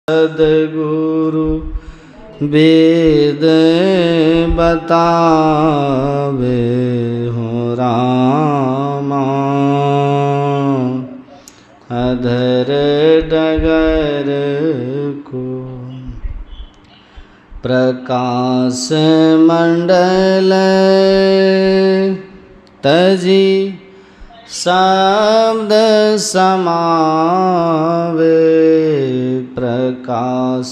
सद्गुरु वेद बतावे हो रामा। अधर डगर को प्रकाश मंडल तजी शब्द समावे। प्रकाश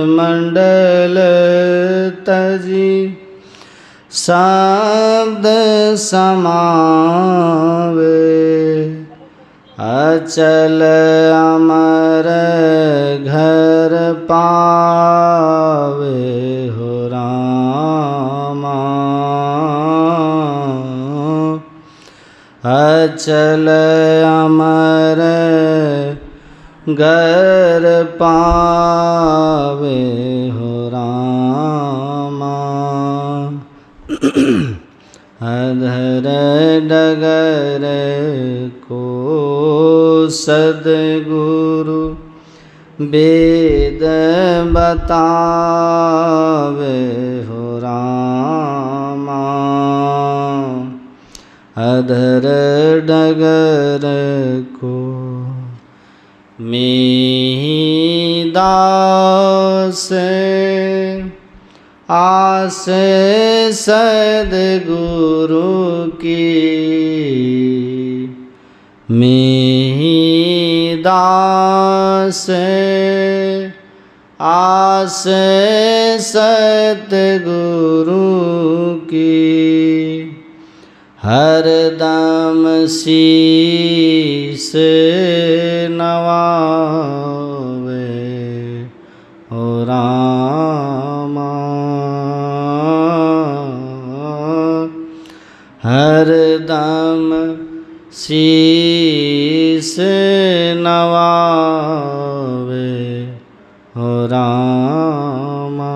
मंडल तजी शब्द समावे। अचल अमर घर पावे हो रामा। अचल अमर घर पावे हो रामा। अधर डगर को सद्गुरु वेद बतावे हो रामा। अधर डगर को दास आस सद्गुरु की। दास आस सद्गुरु की। हरदम शीस नवावे हो रामा। हरदम शीस नवावे हो रामा।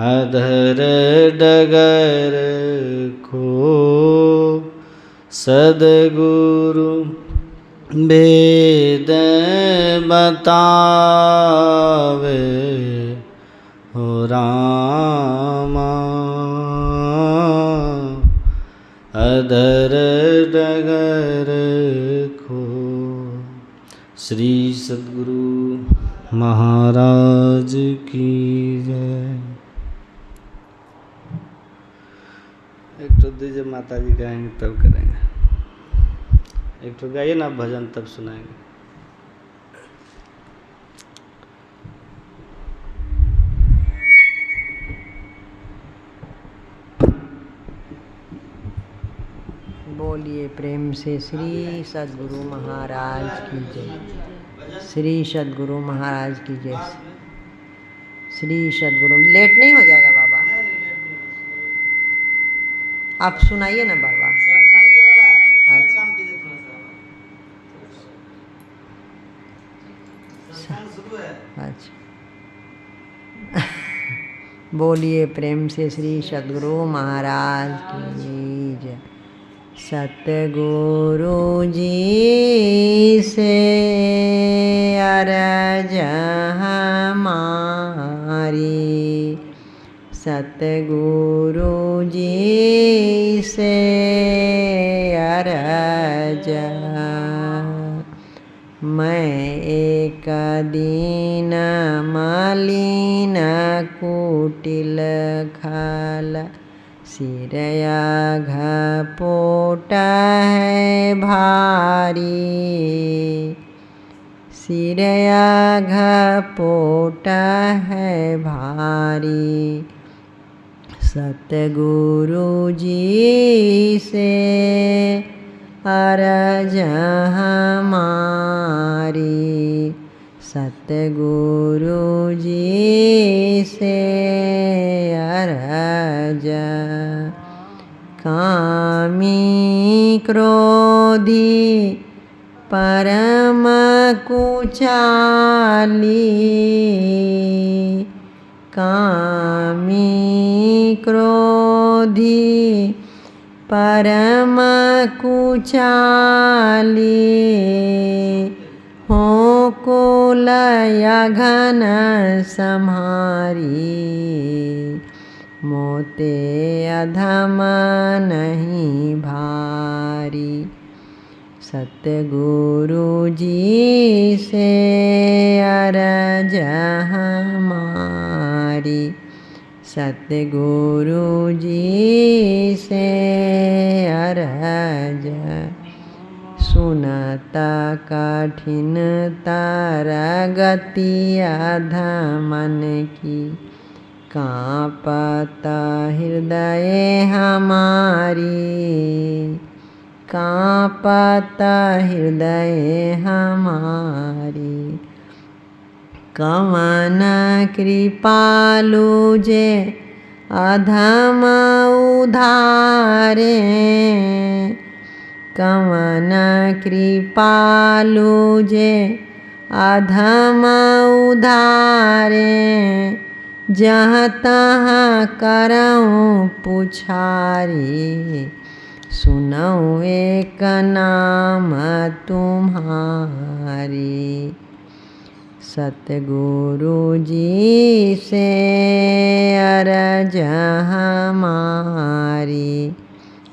अधर डगर को सद्गुरु वेद बतावे हो रामा। अधर डगर को। श्री सद्गुरु महाराज की जय। एक तो दीजिए, माता जी गाएंगे तब करेंगे। एक तो गाइए ना भजन, तब सुनाएंगे। बोलिए प्रेम से श्री सद्गुरु महाराज की जय। श्री सद्गुरु महाराज की जय। श्री सद्गुरु। लेट नहीं हो जाएगा बाबा? आप सुनाइए ना बाबा। अच्छा अच्छा। बोलिए प्रेम से श्री सद्गुरु महाराज की जय। सतगुरु जी से अरज हमारी। सतगुरु जी से अरज। मैं एक दीन मलिन कुटिल खल। सिरया घपोट है भारी। सिरया घपोट है भारी। सतगुरु जी से अरज हमारी। सतगुरु जी से अरज। कामी क्रोधी परम कुचाली। कामी क्रोधी परम कुचाली हो कुल यघन सम्हारी, मोते अधम नहीं भारी। सतगुरु जी से अरज हमारी, सतगुरु जी से अरज। सुनत कठिन तर गति अधमन की, कांपत हृदय हमारी, कांपत हृदय हमारी। कवन कृपालु जे अधम उधारे, कवन कृपालु जे अधम उधारे। जहाँ तहाँ करऊँ पुछारी, सुनऊँ एक नाम तुम्हारी। सतगुरु जी से अरज हमारी,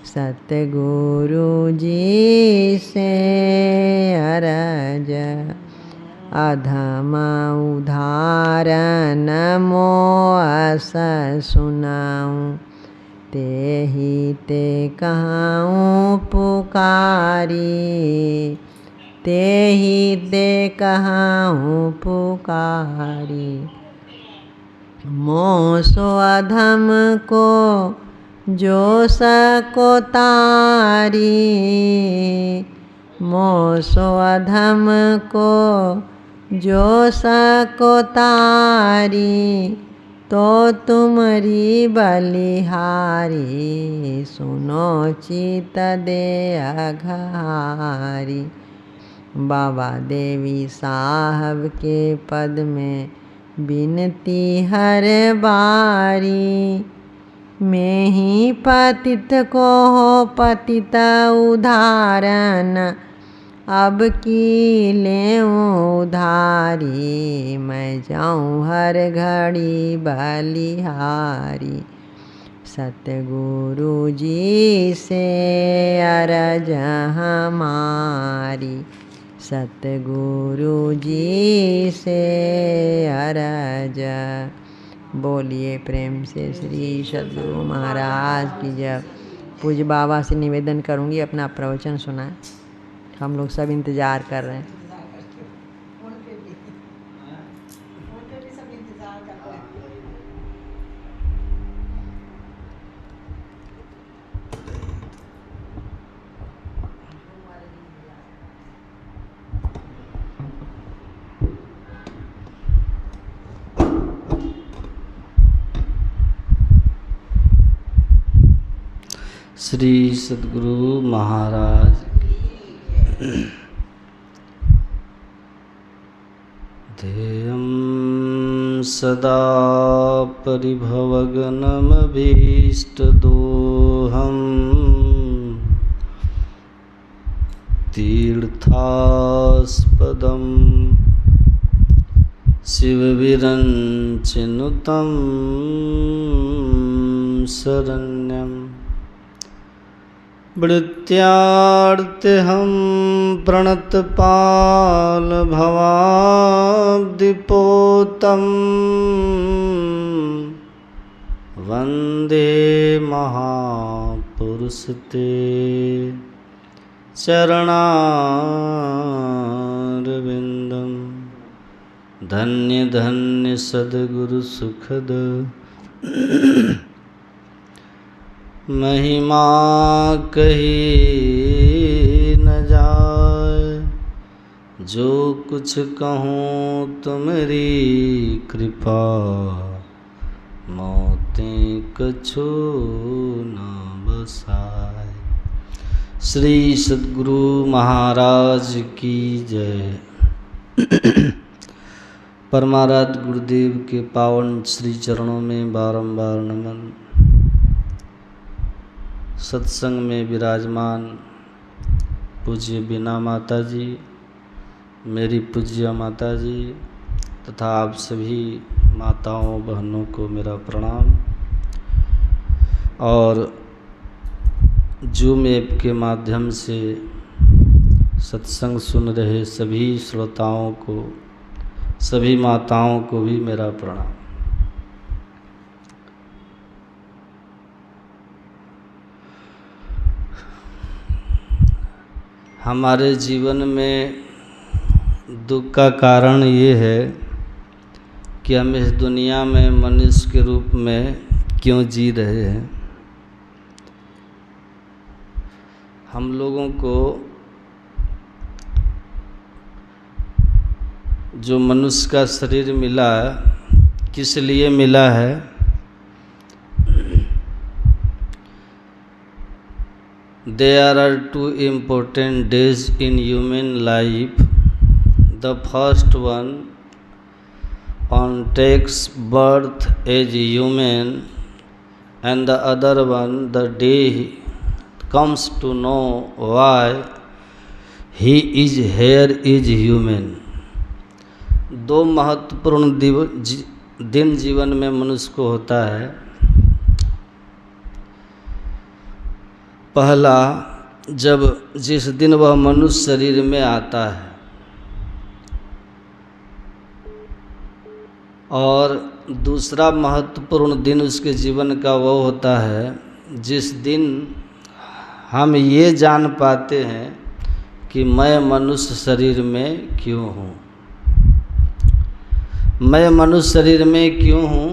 सतगुरु जी से अरज। अधम उदाहरण मोअस सुनाऊँ, तेहि ते कहूँ पुकारी, तेहि ते कहूँ पुकारी। मोह सो अधम को जो सको तारी, मोह सो अधम को जो सको तारी। तो तुमरी बलिहारी, सुनो चित दे अघारी। बाबा देवी साहब के पद में बिनती हर बारी। मैं ही पतित को हो पतित उदाहरण, अब की लेऊँ उधारी। मैं जाऊँ हर घड़ी बलिहारी, सतगुरु जी से अरज हमारी, सतगुरु जी से अरज। बोलिए प्रेम से श्री सद्गुरु महाराज की जय। पूज्य बाबा से निवेदन करूँगी अपना प्रवचन सुनाएं, हम लोग सब इंतज़ार कर रहे हैं। श्री सद्गुरु महाराज ध्येयं सदा परिभवग्नमभीष्टदोहम्, तीर्थास्पदं शिवविरञ्चिनुतं शरण्यम्। वृत्त्यार्तेऽहं प्रणतपालभवाब्धिपोतम्, वन्दे महापुरुषते चरणारविन्दं। धन्य धन्य सद्गुरु सुखद महिमा कही न जाए। जो कुछ कहूँ तुमरी कृपा, मोतें कछु न बसाए। श्री सद्गुरु महाराज की जय। परमाराध्य गुरुदेव के पावन श्री चरणों में बारंबार नमन। सत्संग में विराजमान पूज्य बीना माता जी, मेरी पूज्य माता जी तथा आप सभी माताओं बहनों को मेरा प्रणाम। और जूम ऐप के माध्यम से सत्संग सुन रहे सभी श्रोताओं को, सभी माताओं को भी मेरा प्रणाम। हमारे जीवन में दुख का कारण ये है कि हम इस दुनिया में मनुष्य के रूप में क्यों जी रहे हैं। हम लोगों को जो मनुष्य का शरीर मिला है, किस लिए मिला है? There are two important days in human life. The first one takes birth as a human, and the other one the day comes to know why he is here is human. दो महत्वपूर्ण दिन जीवन में मनुष्य को होता है। पहला, जिस दिन वह मनुष्य शरीर में आता है, और दूसरा महत्वपूर्ण दिन उसके जीवन का वो होता है जिस दिन हम ये जान पाते हैं कि मैं मनुष्य शरीर में क्यों हूँ। मैं मनुष्य शरीर में क्यों हूँ,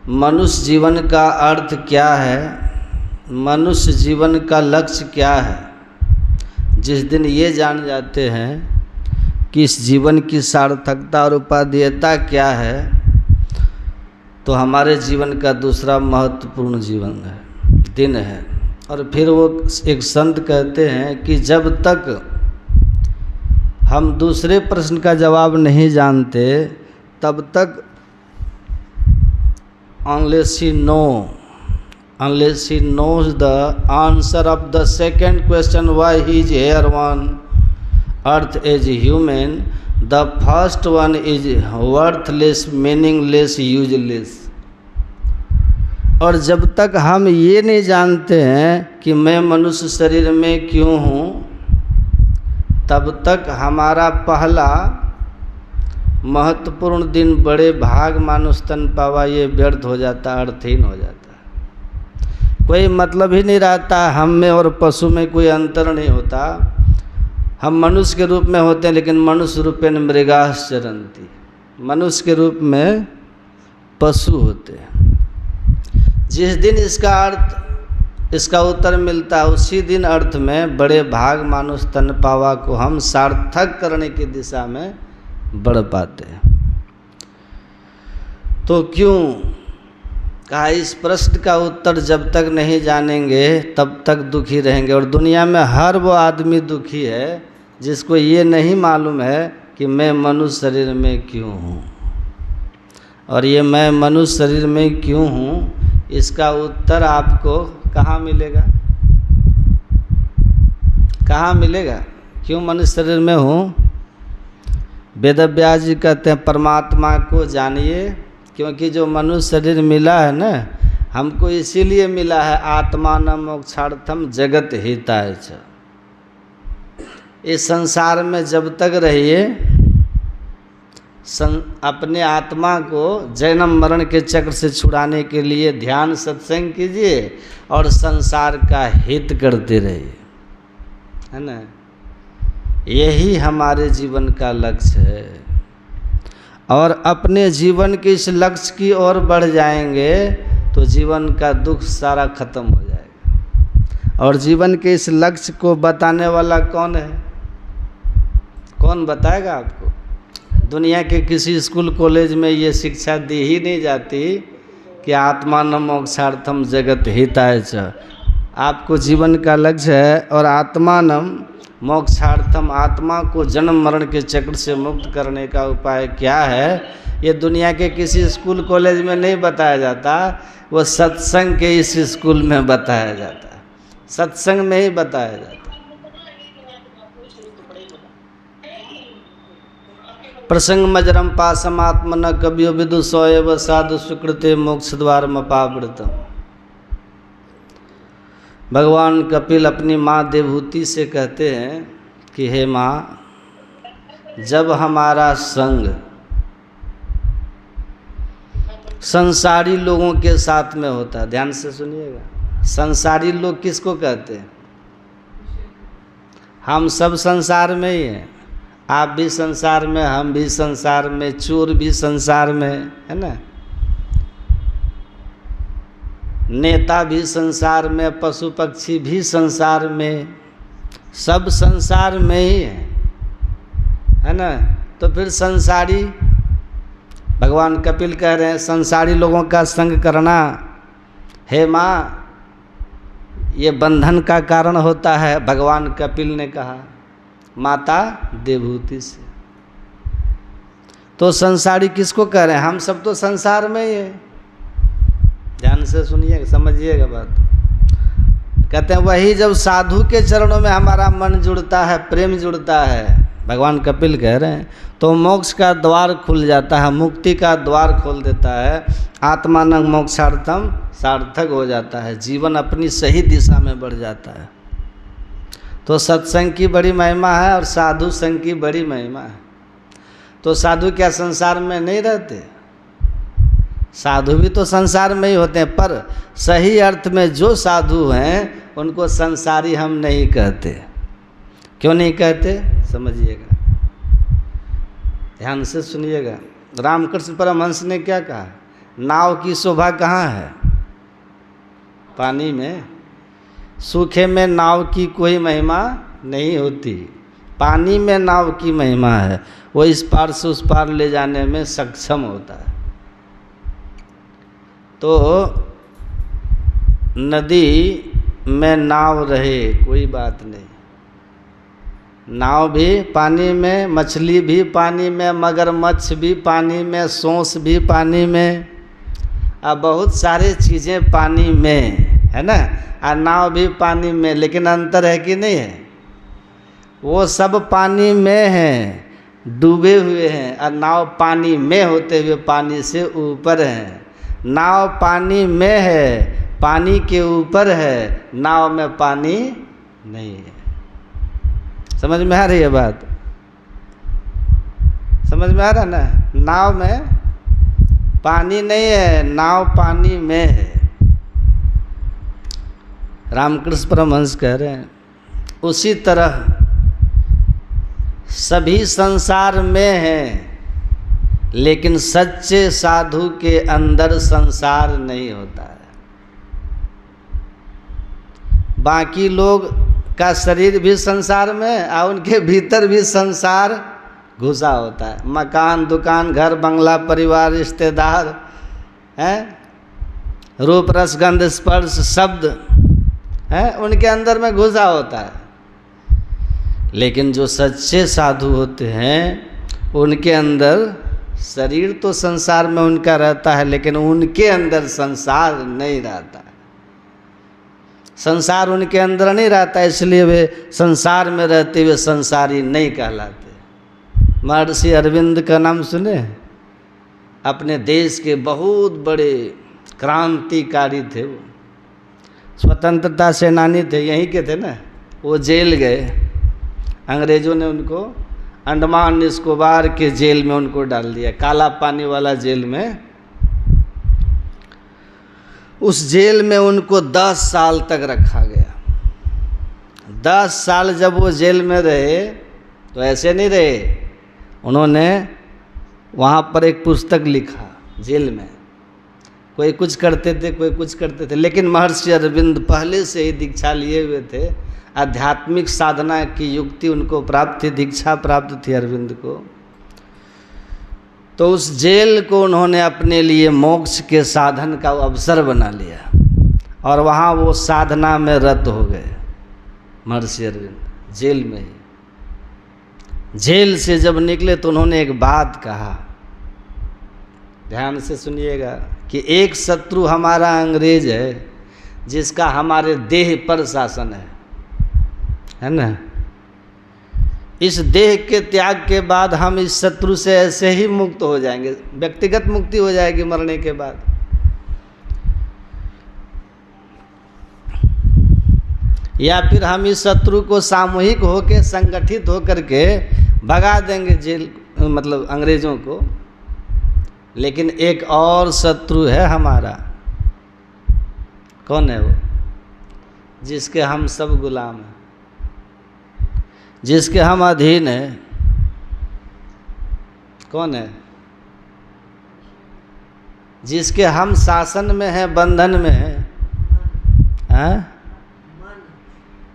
मनुष्य जीवन का अर्थ क्या है, मनुष्य जीवन का लक्ष्य क्या है। जिस दिन ये जान जाते हैं कि इस जीवन की सार्थकता और उपादेयता क्या है, तो हमारे जीवन का दूसरा महत्वपूर्ण दिन है। और फिर वो एक संत कहते हैं कि जब तक हम दूसरे प्रश्न का जवाब नहीं जानते, तब तक unless he knows the answer of the second question, why he is here on earth as a human, the first one is worthless, meaningless, useless. और जब तक हम ये नहीं जानते हैं कि मैं मनुष्य शरीर में क्यों हूँ, तब तक हमारा पहला महत्वपूर्ण दिन बड़े भाग मानुष तन पावा ये व्यर्थ हो जाता, अर्थहीन हो जाता है। कोई मतलब ही नहीं रहता। हम में और पशु में कोई अंतर नहीं होता। हम मनुष्य के रूप में होते हैं, लेकिन मनुष्य रूपेण मृगाः चरन्ति, मनुष्य के रूप में पशु होते हैं। जिस दिन इसका उत्तर मिलता है, उसी दिन अर्थ में बड़े भाग मानुष तन पावा को हम सार्थक करने की दिशा में बढ़ पाते हैं। तो क्यों कहा, इस प्रश्न का उत्तर जब तक नहीं जानेंगे तब तक दुखी रहेंगे। और दुनिया में हर वो आदमी दुखी है जिसको ये नहीं मालूम है कि मैं मनुष्य शरीर में क्यों हूँ। और ये मैं मनुष्य शरीर में क्यों हूँ, इसका उत्तर आपको कहाँ मिलेगा? कहाँ मिलेगा? क्यों मनुष्य शरीर में हूँ? वेदव्यास जी कहते हैं परमात्मा को जानिए, क्योंकि जो मनुष्य शरीर मिला है ना, हमको इसीलिए मिला है आत्मानं मोक्षार्थम जगत हिताय च। इस संसार में जब तक रहिए, अपने आत्मा को जन्म मरण के चक्र से छुड़ाने के लिए ध्यान सत्संग कीजिए और संसार का हित करते रहिए, है ना। यही हमारे जीवन का लक्ष्य है। और अपने जीवन के इस लक्ष्य की ओर बढ़ जाएंगे तो जीवन का दुख सारा खत्म हो जाएगा। और जीवन के इस लक्ष्य को बताने वाला कौन है? कौन बताएगा आपको? दुनिया के किसी स्कूल कॉलेज में ये शिक्षा दी ही नहीं जाती कि आत्मानं मोक्षार्थम जगत हिताय च। आपको जीवन का लक्ष्य है, और आत्मानं मोक्षार्थम, आत्मा को जन्म मरण के चक्र से मुक्त करने का उपाय क्या है, ये दुनिया के किसी स्कूल कॉलेज में नहीं बताया जाता। वो सत्संग के इस स्कूल में बताया जाता है, सत्संग में ही बताया जाता है। प्रसंग मजरम पासमात्म न कवियो विदु सोएव साधु सुकृते मोक्ष द्वार मपावृतम। भगवान कपिल अपनी माँ देवहूति से कहते हैं कि हे माँ, जब हमारा संग संसारी लोगों के साथ में होता है, ध्यान से सुनिएगा, संसारी लोग किसको कहते हैं? हम सब संसार में ही हैं, आप भी संसार में, हम भी संसार में, चोर भी संसार में, है ना, नेता भी संसार में, पशु पक्षी भी संसार में, सब संसार में ही है ना। तो फिर संसारी, भगवान कपिल कह रहे हैं संसारी लोगों का संग करना, हे माँ, ये बंधन का कारण होता है। भगवान कपिल ने कहा माता देवहूति से। तो संसारी किसको कह रहे हैं? हम सब तो संसार में ही है। ध्यान से सुनिए, समझिएगा बात। कहते हैं वही जब साधु के चरणों में हमारा मन जुड़ता है, प्रेम जुड़ता है, भगवान कपिल कह रहे हैं, तो मोक्ष का द्वार खुल जाता है, मुक्ति का द्वार खोल देता है, आत्मान मोक्षार्थम सार्थक हो जाता है, जीवन अपनी सही दिशा में बढ़ जाता है। तो सत्संग की बड़ी महिमा है और साधु संग की बड़ी महिमा है। तो साधु क्या संसार में नहीं रहते? साधु भी तो संसार में ही होते हैं, पर सही अर्थ में जो साधु हैं उनको संसारी हम नहीं कहते। क्यों नहीं कहते? समझिएगा, ध्यान से सुनिएगा। रामकृष्ण परमहंस ने क्या कहा? नाव की शोभा कहाँ है? पानी में। सूखे में नाव की कोई महिमा नहीं होती, पानी में नाव की महिमा है, वो इस पार से उस पार ले जाने में सक्षम होता है। तो नदी में नाव रहे कोई बात नहीं, नाव भी पानी में, मछली भी पानी में, मगरमच्छ भी पानी में, सोंस भी पानी में, अब बहुत सारे चीज़ें पानी में है ना, और नाव भी पानी में। लेकिन अंतर है कि नहीं है? वो सब पानी में हैं, डूबे हुए हैं, और नाव पानी में होते हुए पानी से ऊपर है। नाव पानी में है, पानी के ऊपर है, नाव में पानी नहीं है। समझ में आ रही है बात? समझ में आ रहा ना? नाव में पानी नहीं है, नाव पानी में है। रामकृष्ण परमहंस कह रहे हैं उसी तरह सभी संसार में हैं, लेकिन सच्चे साधु के अंदर संसार नहीं होता है। बाकी लोग का शरीर भी संसार में और उनके भीतर भी संसार घुसा होता है। मकान, दुकान, घर, बंगला, परिवार, रिश्तेदार हैं, रूप, रस, गंध, स्पर्श, शब्द हैं, उनके अंदर में घुसा होता है। लेकिन जो सच्चे साधु होते हैं उनके अंदर शरीर तो संसार में उनका रहता है, लेकिन उनके अंदर संसार नहीं रहता है। संसार उनके अंदर नहीं रहता, इसलिए वे संसार में रहते हुए संसारी नहीं कहलाते। महर्षि अरविंद का नाम सुने? अपने देश के बहुत बड़े क्रांतिकारी थे, वो स्वतंत्रता सेनानी थे, यहीं के थे ना। वो जेल गए, अंग्रेज़ों ने उनको अंडमान निकोबार के जेल में उनको डाल दिया, काला पानी वाला जेल में। उस जेल में उनको 10 साल तक रखा गया। 10 साल जब वो जेल में रहे तो ऐसे नहीं रहे, उन्होंने वहाँ पर एक पुस्तक लिखा जेल में। कोई कुछ करते थे, कोई कुछ करते थे, लेकिन महर्षि अरविंद पहले से ही दीक्षा लिए हुए थे। आध्यात्मिक साधना की युक्ति उनको प्राप्त थी, दीक्षा प्राप्त थी अरविंद को। तो उस जेल को उन्होंने अपने लिए मोक्ष के साधन का अवसर बना लिया और वहाँ वो साधना में रत हो गए। महर्षि अरविंद जेल में ही। जेल से जब निकले तो उन्होंने एक बात कहा, ध्यान से सुनिएगा, कि एक शत्रु हमारा अंग्रेज है जिसका हमारे देह पर शासन है ना। इस देह के त्याग के बाद हम इस शत्रु से ऐसे ही मुक्त हो जाएंगे, व्यक्तिगत मुक्ति हो जाएगी मरने के बाद। या फिर हम इस शत्रु को सामूहिक होकर संगठित होकर के भगा देंगे जेल, मतलब अंग्रेजों को। लेकिन एक और शत्रु है हमारा, कौन है वो? जिसके हम सब गुलाम हैं, जिसके हम अधीन हैं। कौन है? जिसके हम शासन में हैं, बंधन में हैं,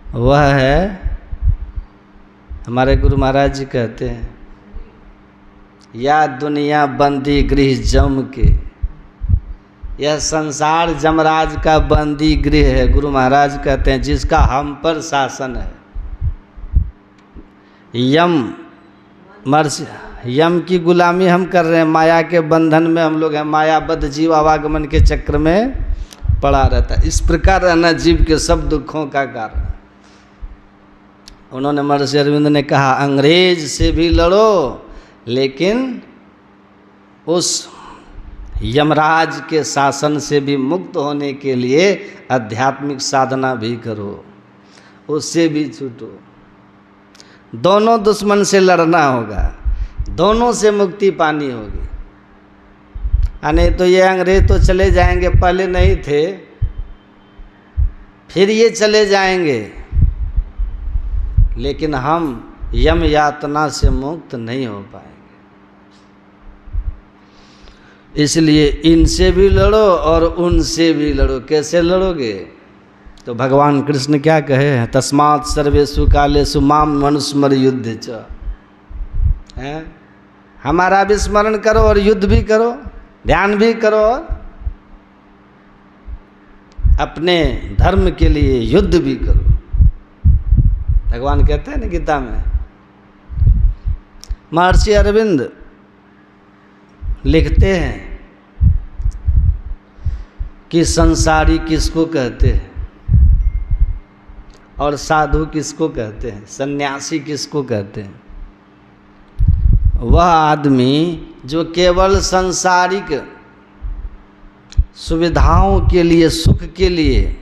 वह है, हमारे गुरु महाराज जी कहते हैं, या दुनिया बंदी गृह जम के, यह संसार जमराज का बंदी गृह है। गुरु महाराज कहते हैं जिसका हम पर शासन है। यम की गुलामी हम कर रहे हैं, माया के बंधन में हम लोग हैं, मायाबद्ध जीव आवागमन के चक्र में पड़ा रहता है। इस प्रकार रहना जीव के सब दुखों का कारण। उन्होंने महर्षि अरविंद ने कहा अंग्रेज से भी लड़ो, लेकिन उस यमराज के शासन से भी मुक्त होने के लिए आध्यात्मिक साधना भी करो, उससे भी छूटो। दोनों दुश्मन से लड़ना होगा, दोनों से मुक्ति पानी होगी। नहीं तो ये अंग्रेज तो चले जाएंगे, पहले नहीं थे, फिर ये चले जाएंगे, लेकिन हम यम यातना से मुक्त नहीं हो पाएंगे। इसलिए इनसे भी लड़ो और उनसे भी लड़ो। कैसे लड़ोगे? तो भगवान कृष्ण क्या कहे हैं? तस्मात् सर्वेषु कालेषु माम मनुस्मर युद्ध च। हैं? हमारा भी स्मरण करो और युद्ध भी करो, ध्यान भी करो, और अपने धर्म के लिए युद्ध भी करो। भगवान कहते हैं ना गीता में। महर्षि अरविंद लिखते हैं कि संसारी किसको कहते हैं और साधु किसको कहते हैं, सन्यासी किसको कहते हैं? वह आदमी जो केवल सांसारिक सुविधाओं के लिए, सुख के लिए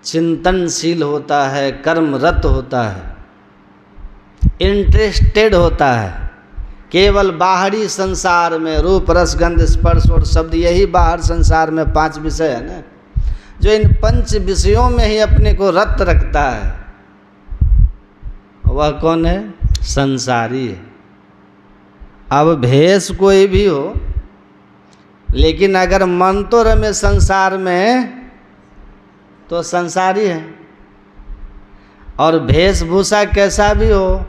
चिंतनशील होता है, कर्मरत होता है, इंटरेस्टेड होता है, केवल बाहरी संसार में रूप रस गंध स्पर्श और शब्द, यही बाहर संसार में 5 विषय है ना, जो इन 5 विषयों में ही अपने को रत रखता है, वह कौन है? संसारी है। अब भेष कोई भी हो, लेकिन अगर मन तो रमे संसार में तो संसारी है। और वेशभूषा कैसा भी हो,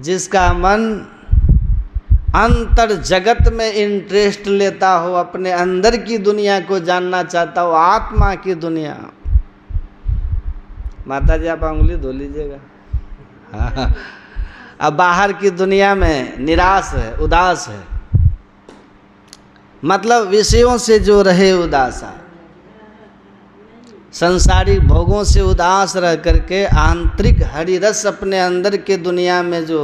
जिसका मन अंतर जगत में इंटरेस्ट लेता हो, अपने अंदर की दुनिया को जानना चाहता हो, आत्मा की दुनिया। माता जी आप अंगुली धो लीजिएगा। हाँ, अब बाहर की दुनिया में निराश है, उदास है, मतलब विषयों से जो रहे उदासा, संसारिक भोगों से उदास रह करके आंतरिक हरिरस अपने अंदर के दुनिया में जो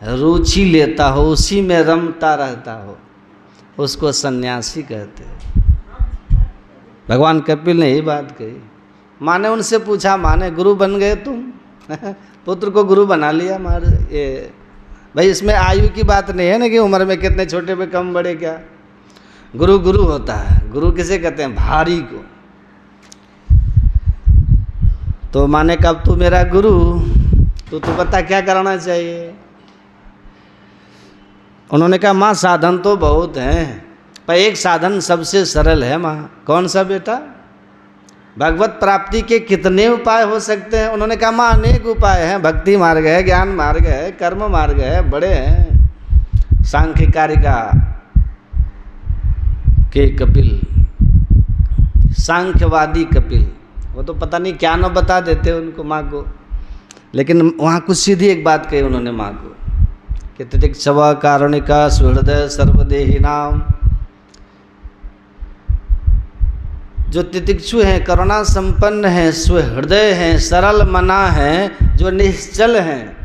रुचि लेता हो, उसी में रमता रहता हो, उसको सन्यासी कहते हैं। भगवान कपिल ने यही बात कही। माने उनसे पूछा, माने गुरु बन गए तुम? पुत्र को गुरु बना लिया। मार ये भाई, इसमें आयु की बात नहीं है ना कि उम्र में कितने छोटे पे कम बड़े, क्या गुरु गुरु होता है। गुरु किसे कहते हैं? भारी को। तो माने कब तू मेरा गुरु, तो बता क्या करना चाहिए? उन्होंने कहा माँ साधन तो बहुत हैं, पर एक साधन सबसे सरल है माँ। कौन सा बेटा? भगवत प्राप्ति के कितने उपाय हो सकते हैं? उन्होंने कहा माँ अनेक उपाय हैं, भक्ति मार्ग है, ज्ञान मार्ग है, कर्म मार्ग है, बड़े हैं। सांख्य कारिका के कपिल, सांख्यवादी कपिल, वो तो पता नहीं क्या न बता देते उनको, माँ को। लेकिन वहाँ कुछ सीधी एक बात कही उन्होंने माँ को कि तितिक्षव कारुणिका सुहृदय सर्वदेही नाम जो तितिक्षु हैं, करुणा संपन्न हैं, सुहृदय हैं, सरल मना हैं, जो निश्चल हैं,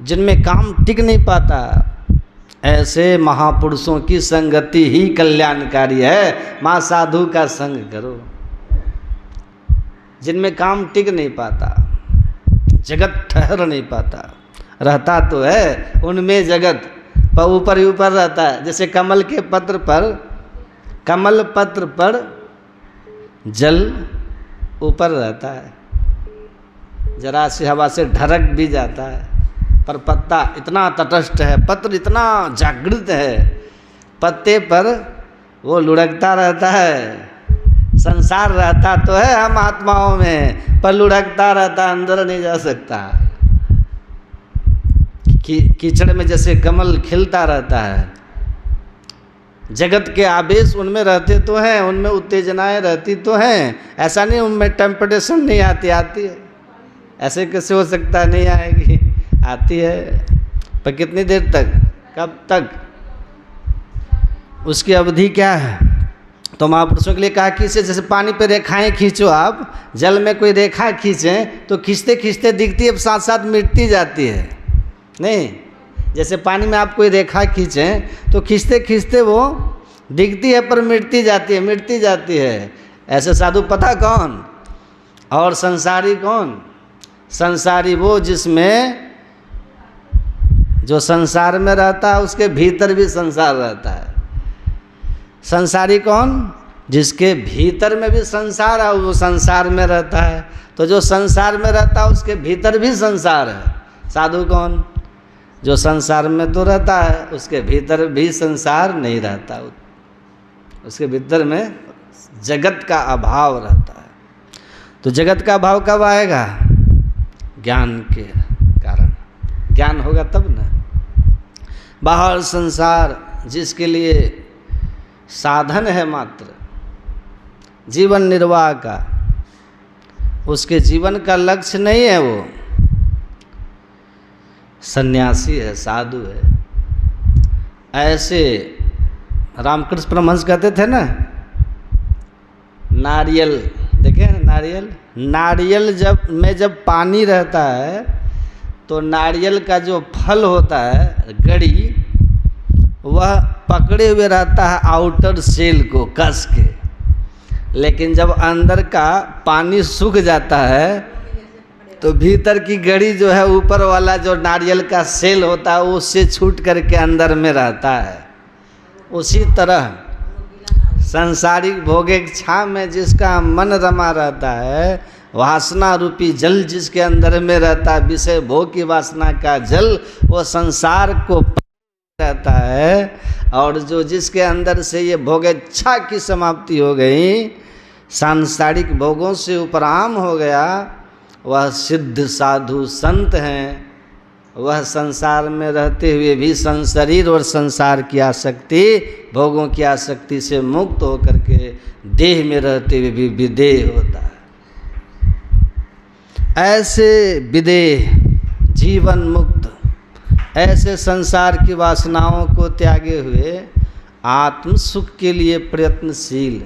जिनमें काम टिक नहीं पाता, ऐसे महापुरुषों की संगति ही कल्याणकारी है। माँ साधु का संग करो। जिनमें काम टिक नहीं पाता, जगत ठहर नहीं पाता, रहता तो है उनमें जगत, पर ऊपर ही ऊपर रहता है। जैसे कमल के पत्र पर, कमल पत्र पर जल ऊपर रहता है, जरा सी हवा से ढरक भी जाता है, पर पत्ता इतना तटस्थ है, पत्र इतना जागृत है, पत्ते पर वो लुढ़कता रहता है। संसार रहता तो है हम आत्माओं में, पर लुढ़कता रहता, अंदर नहीं जा सकता। कीचड़ में जैसे कमल खिलता रहता है, जगत के आवेश उनमें रहते तो हैं, उनमें उत्तेजनाएं रहती तो हैं, ऐसा नहीं उनमें टेम्पटेशन नहीं आती, आती है। ऐसे कैसे हो सकता है नहीं आएगी, आती है, पर कितनी देर तक, कब तक, उसकी अवधि क्या है। तो महापुरुषों के लिए कहा कि इसे जैसे पानी पे रेखाएं खींचो, आप जल में कोई रेखा खींचें तो खींचते खींचते दिखती है, साथ साथ मिटती जाती है। नहीं, जैसे पानी में आप कोई रेखा खींचें तो खींचते खींचते वो दिखती है पर मिटती जाती है, मिटती जाती है। ऐसे साधु पता कौन, और संसारी कौन। संसारी वो जिसमें, जो संसार में रहता है उसके भीतर भी संसार रहता है। संसारी कौन, जिसके भीतर में भी संसार है, वो संसार में रहता है। तो जो संसार में रहता है उसके भीतर भी संसार है। साधु कौन, जो संसार में तो रहता है उसके भीतर भी संसार नहीं रहता, उसके भीतर में जगत का अभाव रहता है। तो जगत का अभाव कब आएगा, ज्ञान के कारण। ज्ञान होगा तब ना। बाहर संसार जिसके लिए साधन है मात्र जीवन निर्वाह का, उसके जीवन का लक्ष्य नहीं है, वो सन्यासी है, साधु है। ऐसे रामकृष्ण परमहंस कहते थे ना, नारियल देखे ना, नारियल, नारियल जब पानी रहता है तो नारियल का जो फल होता है, गड़ी, वह पकड़े हुए रहता है आउटर सेल को कस के, लेकिन जब अंदर का पानी सूख जाता है तो भीतर की गड़ी जो है, ऊपर वाला जो नारियल का सेल होता है उससे छूट करके अंदर में रहता है। उसी तरह सांसारिक भोगिक इच्छा में जिसका मन रमा रहता है, वासना रूपी जल जिसके अंदर में रहता है, विषय भोग की वासना का जल, वो संसार को रहता है। और जो जिसके अंदर से ये भोग इच्छा की समाप्ति हो गई, सांसारिक भोगों से उपराम हो गया, वह सिद्ध साधु संत हैं। वह संसार में रहते हुए भी शरीर और संसार की आसक्ति, भोगों की आसक्ति से मुक्त होकर के देह में रहते हुए भी विदेह होता है। ऐसे विदेह, जीवन मुक्त, ऐसे संसार की वासनाओं को त्यागे हुए आत्म सुख के लिए प्रयत्नशील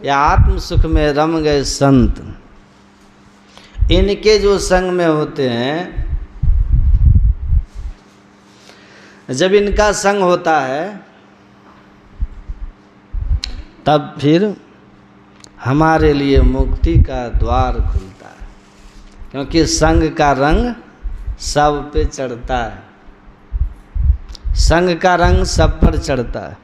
या आत्म सुख में रम गए संत, इनके जो संग में होते हैं, जब इनका संग होता है तब फिर हमारे लिए मुक्ति का द्वार खुलता है, क्योंकि संग का रंग सब पे चढ़ता है, संग का रंग सब पर चढ़ता है।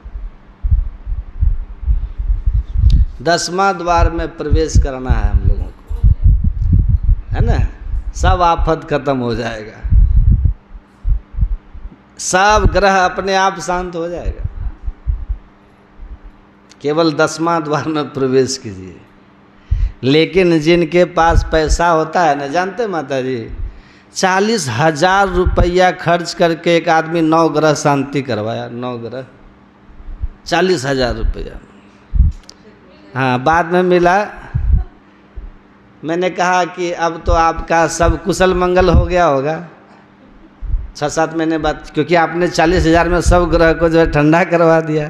10वां द्वार में प्रवेश करना है हम लोगों को, है ना। सब आफत खत्म हो जाएगा, सब ग्रह अपने आप शांत हो जाएगा। केवल 10वां द्वार में प्रवेश कीजिए। लेकिन जिनके पास पैसा होता है ना, जानते माता जी, 40,000 रुपया खर्च करके एक आदमी 9 ग्रह शांति करवाया, 9 ग्रह, 40,000 रुपया। हाँ, बाद में मिला, मैंने कहा कि अब तो आपका सब कुशल मंगल हो गया होगा। 6-7 महीने बाद, क्योंकि आपने 40,000 में सब ग्रह को जो है ठंडा करवा दिया,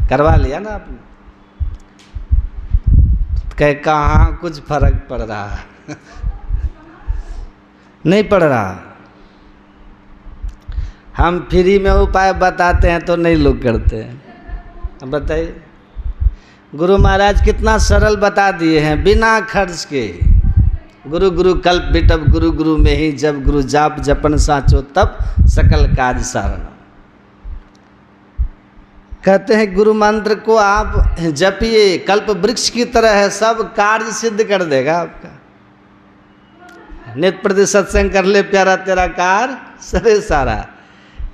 करवा लिया ना आपने। कहे कहाँ कुछ फर्क पड़ रहा है नहीं पड़ रहा। हम फ्री में उपाय बताते हैं तो नहीं लोग करते हैं। अब बताइए, गुरु महाराज कितना सरल बता दिए हैं बिना खर्च के। गुरु गुरु कल्प बिटब गुरु गुरु में ही जब गुरु जाप जपन साचो तब सकल काज सारण। कहते हैं गुरु मंत्र को आप जपिए, कल्प वृक्ष की तरह है, सब कार्य सिद्ध कर देगा आपका। नित्य प्रति सत्संग कर ले प्यारा तेरा कार सरे सारा।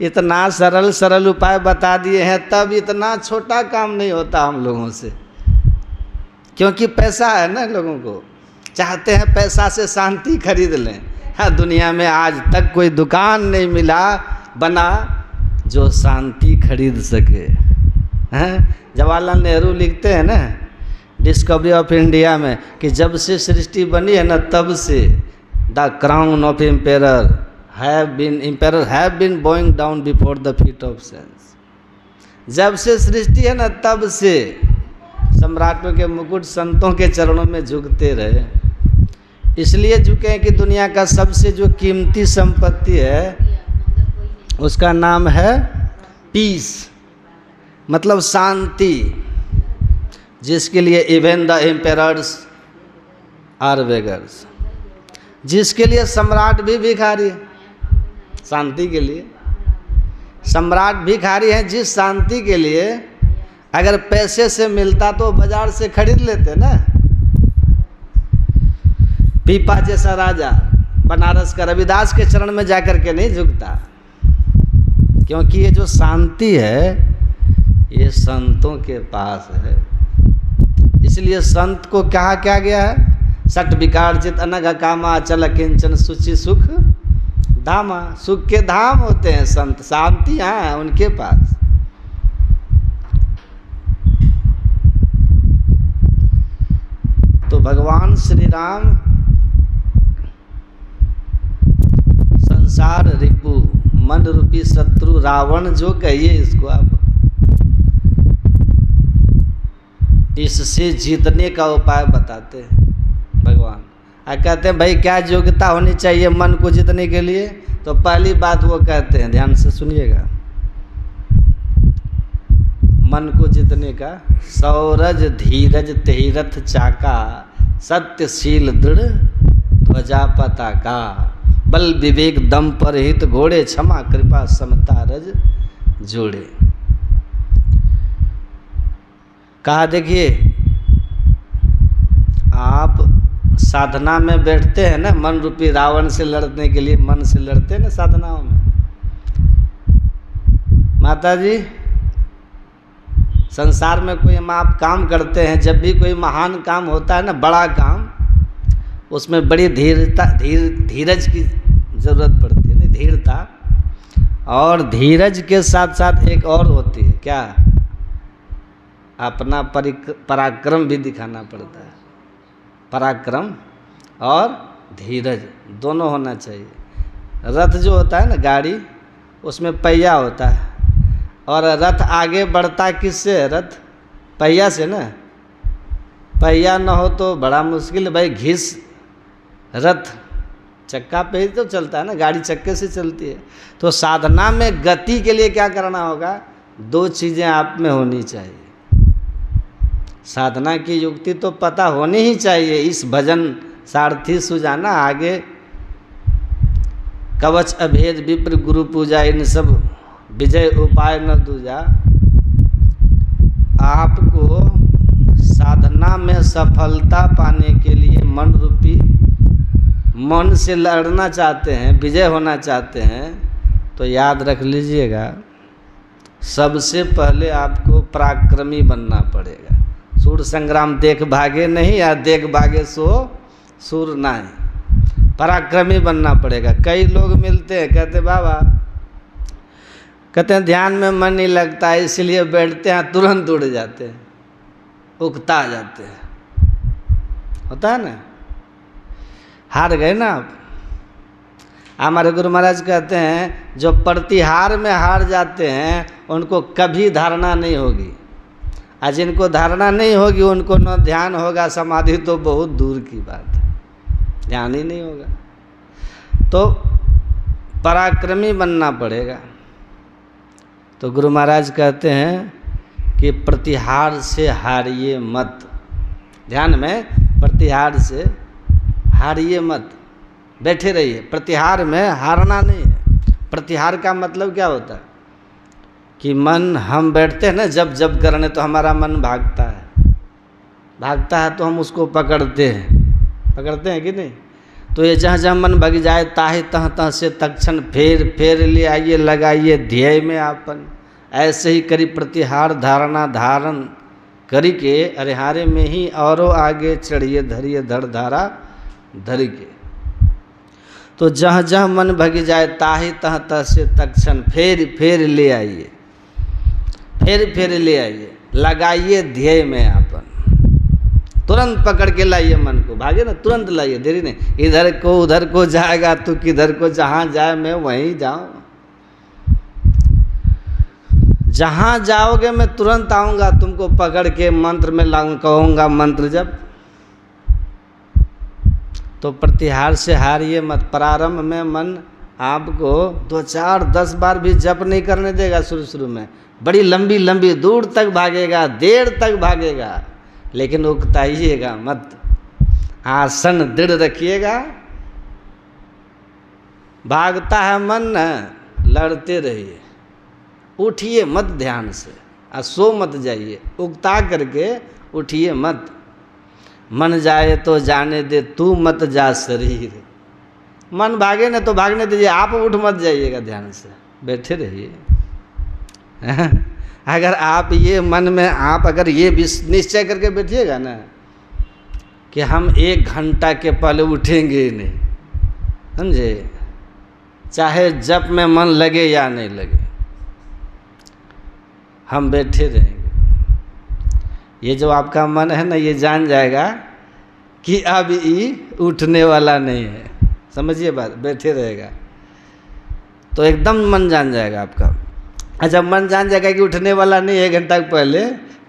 इतना सरल सरल उपाय बता दिए हैं, तब इतना छोटा काम नहीं होता हम लोगों से, क्योंकि पैसा है ना। लोगों को चाहते हैं पैसा से शांति खरीद लें। हाँ, दुनिया में आज तक कोई दुकान नहीं मिला बना जो शांति खरीद सके। हैं, जवाहरलाल नेहरू लिखते हैं ना डिस्कवरी ऑफ इंडिया में कि जब से सृष्टि बनी है ना तब से the crown of emperor have been bowing down before the feet of sense. जब से सृष्टि है ना तब से सम्राटों के मुकुट संतों के चरणों में झुकते रहे। इसलिए झुके हैं कि दुनिया का सबसे जो कीमती संपत्ति है उसका नाम है पीस, मतलब शांति, जिसके लिए इवन द एम्पेरर्स आर बेगर्स, जिसके लिए सम्राट भी भिखारी है। शांति के लिए सम्राट भिखारी हैं, जिस शांति के लिए अगर पैसे से मिलता तो बाजार से खरीद लेते ना। पीपा जैसा राजा बनारस का रविदास के चरण में जाकर के नहीं झुकता, क्योंकि ये जो शांति है ये संतों के पास है। इसलिए संत को कहा क्या गया है, सट विकारजित अनघ कामा चल किंचन सुचि सुख धामा। सुख के धाम होते हैं संत, शांति यहाँ है उनके पास। तो भगवान श्री राम संसार रिपु मन रूपी शत्रु रावण जो कहिए इसको आप, इससे जीतने का उपाय बताते हैं भगवान। कहते हैं भाई क्या योग्यता होनी चाहिए मन को जीतने के लिए, तो पहली बात वो कहते हैं, ध्यान से सुनिएगा, मन को जीतने का सौरज धीरज तेरथ चाका सत्यशील दृढ़ ध्वजा पताका बल विवेक दम पर हित घोड़े क्षमा कृपा समता रज जोड़े। कहा देखिए, आप साधना में बैठते हैं ना, मन रूपी रावण से लड़ने के लिए मन से लड़ते हैं ना साधनाओं में। माता जी, संसार में कोई आप काम करते हैं, जब भी कोई महान काम होता है ना, बड़ा काम, उसमें बड़ी धीरज की ज़रूरत पड़ती है, नहीं धीरता। और धीरज के साथ साथ एक और होती है, क्या, अपना पराक्रम भी दिखाना पड़ता है। पराक्रम और धीरज दोनों होना चाहिए। रथ जो होता है ना गाड़ी, उसमें पहिया होता है, और रथ आगे बढ़ता किससे, रथ पहिया से ना। पहिया न हो तो बड़ा मुश्किल है भाई, घिस रथ चक्का पे ही तो चलता है ना, गाड़ी चक्के से चलती है। तो साधना में गति के लिए क्या करना होगा, दो चीज़ें आप में होनी चाहिए। साधना की युक्ति तो पता होनी ही चाहिए। इस भजन सारथी सुजाना, आगे कवच अभेद विप्र गुरु पूजा, इन सब विजय उपाय न दूजा। आपको साधना में सफलता पाने के लिए मन रूपी, मन से लड़ना चाहते हैं, विजय होना चाहते हैं, तो याद रख लीजिएगा, सबसे पहले आपको पराक्रमी बनना पड़ेगा। सूर संग्राम देख भागे नहीं, या देख भागे सो सूर नहीं, पराक्रमी बनना पड़ेगा। कई लोग मिलते हैं, कहते बाबा, कहते हैं ध्यान में मन नहीं लगता है, इसलिए बैठते हैं तुरंत उड़ जाते हैं, उकता जाते हैं। होता है ना, हार गए ना आप। हमारे गुरु महाराज कहते हैं जो प्रतिहार में हार जाते हैं उनको कभी धारणा नहीं होगी, आज जिनको धारणा नहीं होगी उनको न ध्यान होगा, समाधि तो बहुत दूर की बात है, ध्यान ही नहीं होगा। तो पराक्रमी बनना पड़ेगा। तो गुरु महाराज कहते हैं कि प्रतिहार से हारिए मत, ध्यान में प्रतिहार से हारिए मत, बैठे रहिए। प्रतिहार में हारना नहीं है। प्रतिहार का मतलब क्या होता है कि मन, हम बैठते हैं ना जब जब करने, तो हमारा मन भागता है तो हम उसको पकड़ते हैं कि नहीं। तो ये जहाँ जहाँ मन भग जाए ताहि तह तह से तक्षण फेर ले आइए, लगाइए ध्येय में आपन। ऐसे ही करी प्रतिहार धारणा धारण करी के, अरिहारे में ही औरो आगे चढ़िए धरिए धड़ धारा धरी के। तो जहाँ जहाँ मन भग जाए ताहि तह तह से तक्षण फेर ले आइए, फेर ले आइए, लगाइए ध्येय में आपन। तुरंत पकड़ के लाइए मन को, भागे ना, तुरंत लाइए, देरी नहीं। इधर को उधर को जाएगा तो किधर को, जहाँ जाए मैं वहीं जाऊँ। जहाँ जाओगे मैं तुरंत आऊँगा, तुमको पकड़ के मंत्र में लाऊं, कहूँगा मंत्र जब। तो प्रतिहार से हारिए मत। प्रारंभ में मन आपको 2, 4, 10 बार भी जप नहीं करने देगा। शुरू में बड़ी लंबी दूर तक भागेगा, देर तक भागेगा, लेकिन उकताइएगा मत। आसन दृढ़ रखिएगा। भागता है मन न, लड़ते रहिए, उठिए मत ध्यान से, सो मत जाइए, उकता करके उठिए मत। मन जाए तो जाने दे, तू मत जा शरीर। मन भागे ना तो भागने दीजिए, आप उठ मत जाइएगा, ध्यान से बैठे रहिए। अगर आप ये मन में आप अगर ये निश्चय करके बैठिएगा ना कि हम 1 घंटा के पहले उठेंगे ही नहीं, समझे, चाहे जप में मन लगे या नहीं लगे, हम बैठे रहेंगे। ये जो आपका मन है ना, ये जान जाएगा कि अब ये उठने वाला नहीं है, समझिए बात, बैठे रहेगा। तो एकदम मन जान जाएगा आपका। जब मन जान जाएगा कि उठने वाला नहीं है 1 घंटा पहले,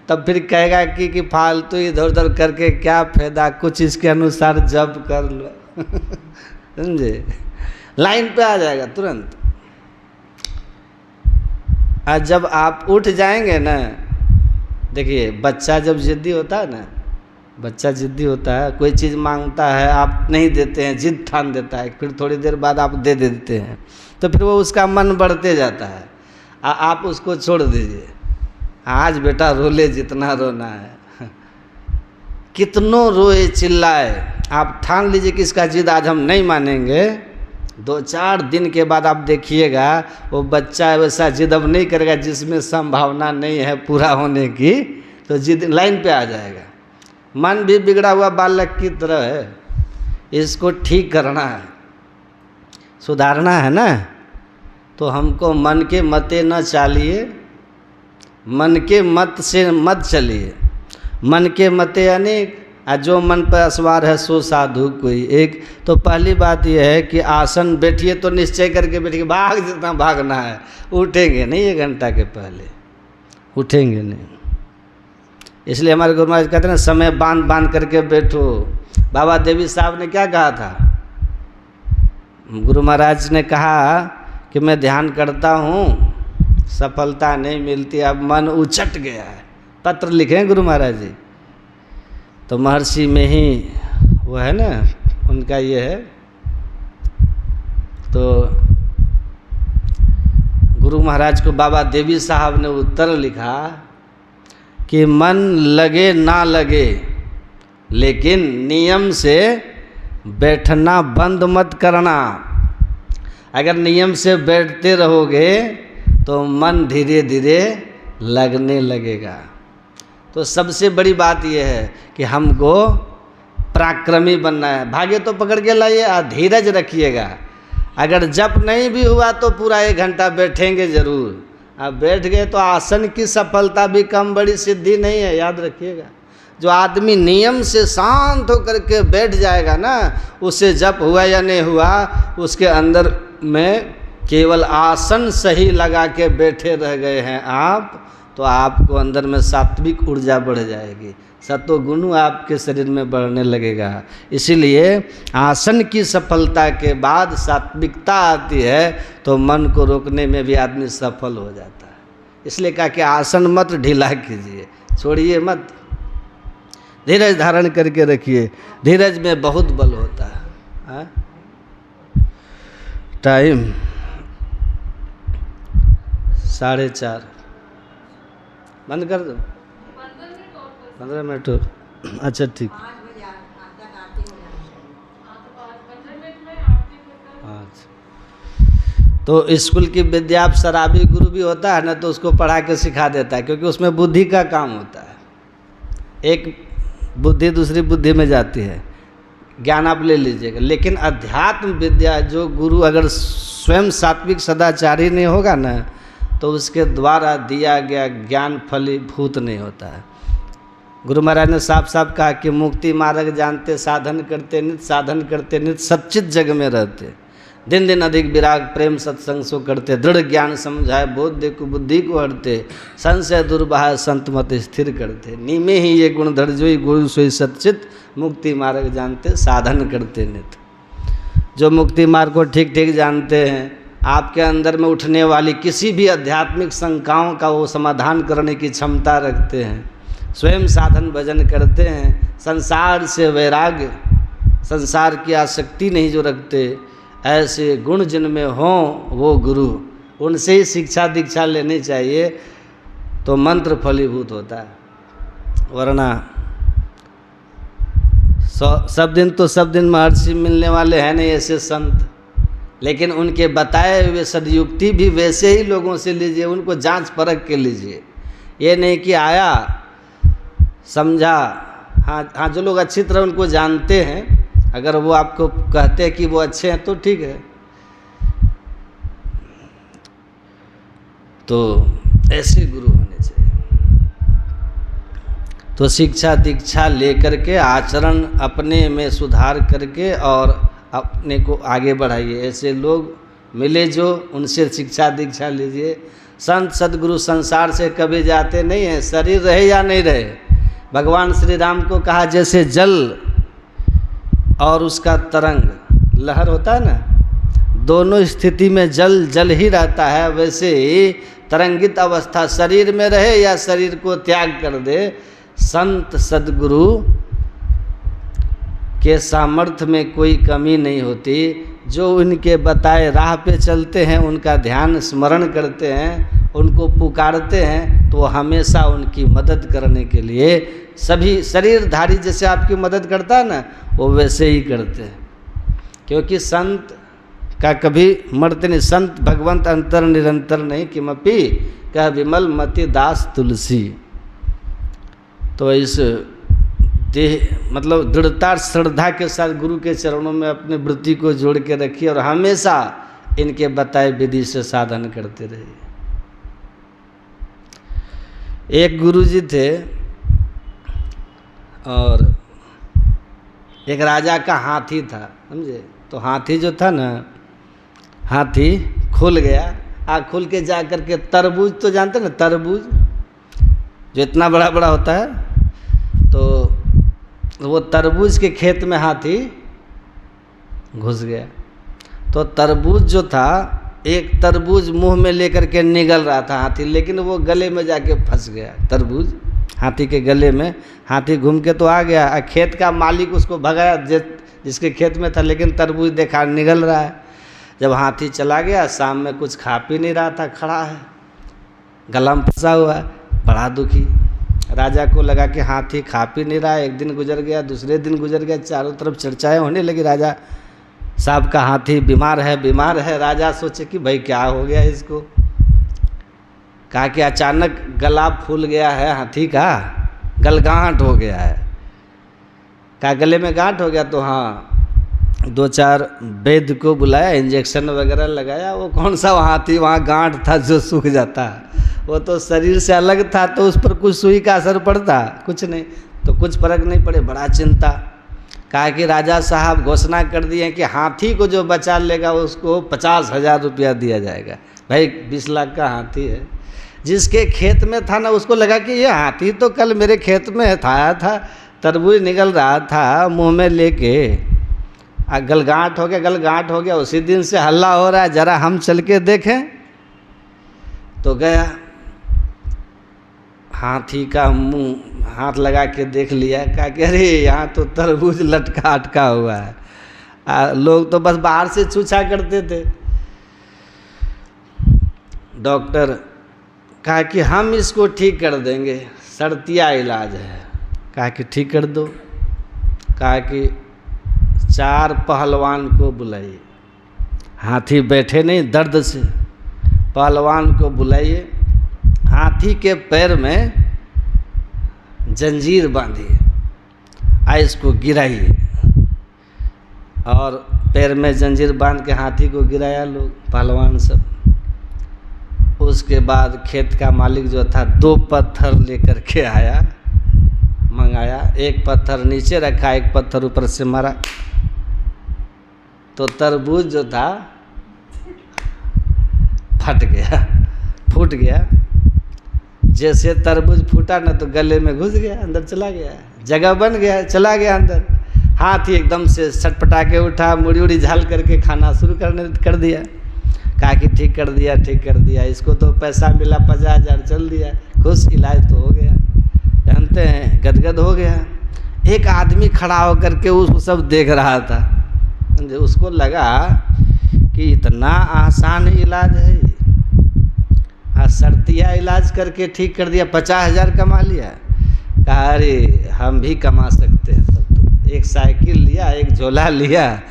तब फिर कहेगा कि फालतू इधर उधर करके क्या फायदा, कुछ इसके अनुसार जप कर लो। समझे, लाइन पे आ जाएगा तुरंत। और जब आप उठ जाएंगे ना, देखिए बच्चा जब जिद्दी होता है ना, बच्चा जिद्दी होता है, कोई चीज़ मांगता है, आप नहीं देते हैं, जिद ठान देता है, फिर थोड़ी देर बाद आप दे देते हैं, तो फिर वो उसका मन बढ़ते जाता है। आप उसको छोड़ दीजिए, आज बेटा रो ले जितना रोना है, कितनों रोए चिल्लाए, आप ठान लीजिए कि इसका जिद आज हम नहीं मानेंगे। 2-4 दिन के बाद आप देखिएगा वो बच्चा वैसा जिद अब नहीं करेगा जिसमें संभावना नहीं है पूरा होने की, तो जिद लाइन पे आ जाएगा। मन भी बिगड़ा हुआ बालक की तरह है, इसको ठीक करना है, सुधारना है ना। तो हमको मन के मते न चालिए, मन के मत से मत चलिए। मन के मते अनेक, जो मन पर असवार है सो साधु कोई एक। तो पहली बात यह है कि आसन बैठिए तो निश्चय करके बैठिए, भाग जितना भागना है, उठेंगे नहीं 1 घंटा के पहले, उठेंगे नहीं। इसलिए हमारे गुरु महाराज कहते हैं ना, समय बांध करके बैठो। बाबा देवी साहब ने क्या कहा था, गुरु महाराज ने कहा कि मैं ध्यान करता हूँ, सफलता नहीं मिलती, अब मन उचट गया है। पत्र लिखे गुरु महाराज जी, तो महर्षि में ही वो है ना, उनका ये है। तो गुरु महाराज को बाबा देवी साहब ने उत्तर लिखा कि मन लगे ना लगे, लेकिन नियम से बैठना बंद मत करना। अगर नियम से बैठते रहोगे तो मन धीरे धीरे लगने लगेगा। तो सबसे बड़ी बात यह है कि हमको पराक्रमी बनना है। भागे तो पकड़ के लाइए, धीरज रखिएगा। अगर जप नहीं भी हुआ तो पूरा 1 घंटा बैठेंगे ज़रूर। अब बैठ गए तो आसन की सफलता भी कम बड़ी सिद्धि नहीं है, याद रखिएगा। जो आदमी नियम से शांत होकर के बैठ जाएगा ना, उसे जप हुआ या नहीं हुआ, उसके अंदर में केवल आसन सही लगा के बैठे रह गए हैं आप, तो आपको अंदर में सात्विक ऊर्जा बढ़ जाएगी, सत्वगुण आपके शरीर में बढ़ने लगेगा। इसीलिए आसन की सफलता के बाद सात्विकता आती है तो मन को रोकने में भी आदमी सफल हो जाता है। इसलिए कहा कि आसन मत ढीला कीजिए, छोड़िए मत, धीरज धारण करके रखिए। धीरज में बहुत बल होता है। हाँ? टाइम 4:30, बंद कर दो, 15 मिनट हो। अच्छा ठीक। अच्छा, तो स्कूल की विद्या आप शराबी गुरु भी होता है ना, तो उसको पढ़ा के सिखा देता है, क्योंकि उसमें बुद्धि का काम होता है। एक बुद्धि दूसरी बुद्धि में जाती है, ज्ञान आप ले लीजिएगा। लेकिन अध्यात्म विद्या जो गुरु अगर स्वयं सात्विक सदाचारी नहीं होगा ना, तो उसके द्वारा दिया गया ज्ञान फलीभूत नहीं होता है। गुरु महाराज ने साफ साफ कहा कि मुक्ति मार्ग जानते, साधन करते नित, साधन करते नित, सच्चित जग में रहते, दिन दिन अधिक विराग प्रेम सत्संग सो करते, दृढ़ ज्ञान समझाए बोध कुबुद्धि को हरते, संशय दुर्बाह संत मत स्थिर करते, नीमे ही ये गुण धर जोई गुरु सोई सच्चित, मुक्ति मार्ग जानते साधन करते नित। जो मुक्ति मार्ग को ठीक ठीक जानते हैं, आपके अंदर में उठने वाली किसी भी आध्यात्मिक शंकाओं का वो समाधान करने की क्षमता रखते हैं, स्वयं साधन भजन करते हैं, संसार से वैराग्य, संसार की आसक्ति नहीं जो रखते, ऐसे गुण जिनमें हों वो गुरु, उनसे ही शिक्षा दीक्षा लेनी चाहिए, तो मंत्र फलीभूत होता है। वरना सब दिन महर्षि मिलने वाले हैं नहीं ऐसे संत, लेकिन उनके बताए हुए सदयुक्ति भी वैसे ही लोगों से लीजिए, उनको जांच परख के लीजिए। ये नहीं कि आया समझा, हाँ जो लोग अच्छी तरह उनको जानते हैं, अगर वो आपको कहते हैं कि वो अच्छे हैं तो ठीक है। तो ऐसे गुरु होने चाहिए। तो शिक्षा दीक्षा लेकर के आचरण अपने में सुधार करके और अपने को आगे बढ़ाइए। ऐसे लोग मिले जो, उनसे शिक्षा दीक्षा लीजिए। संत सदगुरु संसार से कभी जाते नहीं हैं, शरीर रहे या नहीं रहे। भगवान श्री राम को कहा जैसे जल और उसका तरंग लहर होता है ना, दोनों स्थिति में जल जल ही रहता है, वैसे ही तरंगित अवस्था शरीर में रहे या शरीर को त्याग कर दे, संत सदगुरु के सामर्थ्य में कोई कमी नहीं होती। जो उनके बताए राह पे चलते हैं, उनका ध्यान स्मरण करते हैं, उनको पुकारते हैं, तो हमेशा उनकी मदद करने के लिए सभी शरीरधारी जैसे आपकी मदद करता है ना, वो वैसे ही करते हैं। क्योंकि संत का कभी मरते नहीं, संत भगवंत अंतर निरंतर नहीं किमपि कह विमल मति दास तुलसी। तो इस देह मतलब दृढ़ता श्रद्धा के साथ गुरु के चरणों में अपनी वृत्ति को जोड़ के रखिए और हमेशा इनके बताए विधि से साधन करते रहिए। एक गुरुजी थे और एक राजा का हाथी था, समझे। तो हाथी जो था ना, हाथी खुल गया, खुल के जा कर के तरबूज, तो जानते ना तरबूज जो इतना बड़ा बड़ा होता है, तो वो तरबूज के खेत में हाथी घुस गया। तो तरबूज जो था, एक तरबूज मुंह में लेकर के निगल रहा था हाथी, लेकिन वो गले में जाके फंस गया तरबूज, हाथी के गले में। हाथी घूम के तो आ गया, खेत का मालिक उसको भगाया जिसके खेत में था, लेकिन तरबूज देखा निगल रहा है। जब हाथी चला गया, शाम में कुछ खा पी नहीं रहा था, खड़ा है, गला में फंसा हुआ है, बड़ा दुखी। राजा को लगा कि हाथी खा पी नहीं रहा है। एक दिन गुजर गया, दूसरे दिन गुजर गया, चारों तरफ चर्चाएं होने लगी, राजा साहब का हाथी बीमार है बीमार है। राजा सोचे कि भाई क्या हो गया इसको। कहा कि अचानक गला फूल गया है हाथी का, गलगांठ हो गया है। कहा गले में गांठ हो गया, तो हाँ 2-4 वैद्य को बुलाया, इंजेक्शन वगैरह लगाया। वो कौन सा हाथी वहाँ गांठ था जो सूख जाता, वो तो शरीर से अलग था, तो उस पर कुछ सुई का असर पड़ता, कुछ नहीं। तो कुछ फर्क नहीं पड़े, बड़ा चिंता। कहा कि राजा साहब घोषणा कर दिए कि हाथी को जो बचा लेगा उसको 50,000 रुपया दिया जाएगा। भाई 20 लाख का हाथी है, जिसके खेत में था ना उसको लगा कि ये हाथी तो कल मेरे खेत में था तरबूज निकल रहा था मुंह में लेके, गलगांठ हो गया, उसी दिन से हल्ला हो रहा है, जरा हम चल के देखें। तो गया, हाथी का मुंह हाथ लगा के देख लिया, कहा कि अरे यहाँ तो तरबूज लटका अटका हुआ है। लोग तो बस बाहर से छूछा करते थे। डॉक्टर कहा कि हम इसको ठीक कर देंगे, शर्तिया इलाज है। कहा कि ठीक कर दो। कहा कि 4 पहलवान को बुलाइए। हाथी बैठे नहीं दर्द से, पहलवान को बुलाइए, हाथी के पैर में जंजीर बांधिए, इसको गिराइए। और पैर में जंजीर बांध के हाथी को गिराया लोग, पहलवान सब। उसके बाद खेत का मालिक जो था 2 पत्थर लेकर के आया, मंगाया, एक पत्थर नीचे रखा, एक पत्थर ऊपर से मारा, तो तरबूज जो था फूट गया। जैसे तरबूज फूटा ना तो गले में घुस गया, अंदर चला गया, जगह बन गया, चला गया अंदर। हाथी एकदम से सटपटा के उठा, मुड़ी उड़ी झाल करके खाना शुरू कर दिया। कहा कि ठीक कर दिया, इसको तो पैसा मिला 50,000, चल दिया, खुश, इलाज तो हो गया। जानते हैं, गदगद हो गया। एक आदमी खड़ा होकर के उसको सब देख रहा था, उसको लगा कि इतना आसान इलाज है, शर्तिया इलाज करके ठीक कर दिया, 50,000 कमा लिया। कहा अरे हम भी कमा सकते हैं। तब तो एक साइकिल लिया, एक झोला लिया,